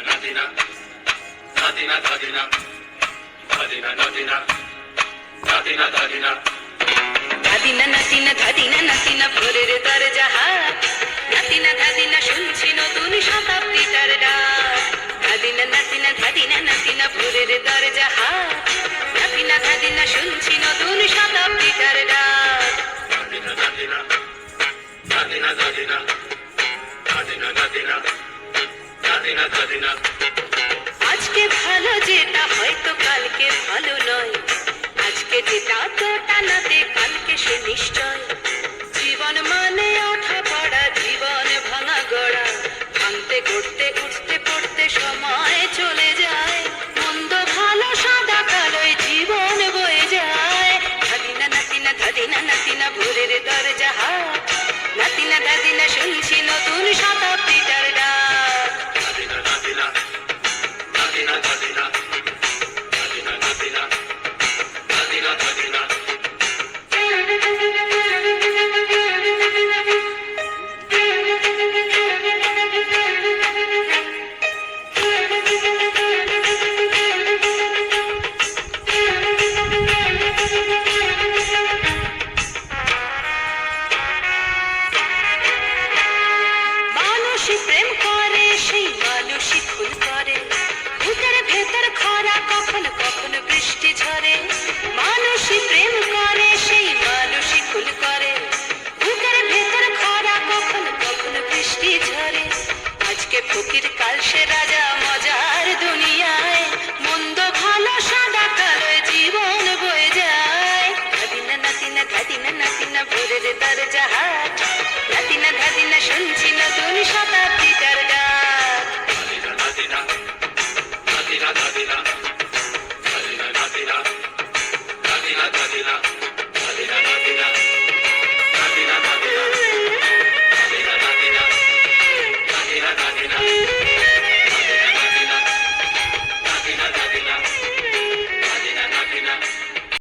ধাদিনা নাতিনা ধাদিনা নাতিনা ভোরের দরজা হাত, নাতিনা ধাদিনা শুনছি নতুন শতাব্দীটার ডাক। ধাদিনা নাতিনা ধাদিনা নাতিনা ভোরের দরজা হাত, নাতিনা ধাদিনা শুনছি নতুন শতাব্দীটার ডাক। ধাদিনা ধাদিনা ধাদিনা ধাদিনা ধাদিনা ধাদিনা ধাদিনা ধাদিনা। আজকে ভালো যেটা হয়তো কালকে ভালো নয়, আজকে যেটা তো টানাতে কালকে সে নিশ্চয়। জীবন মানে ওঠা পড়া, জীবন ভাঙা গড়া, ভাঙতে গড়তে উঠতে পড়তে সময় চলে যায়। মন্দ ভালো সাদা কালোয় জীবন বয়ে যায়। ধাদিনা নাতিনা ধাদিনা নাতিনা ভোরের দরজা হাত, নাতিনা ধাদিনা শুনছি নতুন শতাব্দীটার ডাক। ধাদিনা ধাদিনা ধাদিনা ধাদিনা ধাদিনা ধাদিনা ধাদিনা ধাদিনা। মানুষই প্রেম করে সেই মানুষই খুন করে, বুকের ভেতর খরা কখনো কখনো বৃষ্টি ঝরে। মানুষই প্রেম করে সেই মানুষই খুন করে, বুকের ভেতর খরা কখনো কখনো বৃষ্টি ঝরে। আজকে ফকির কাল সে রাজা,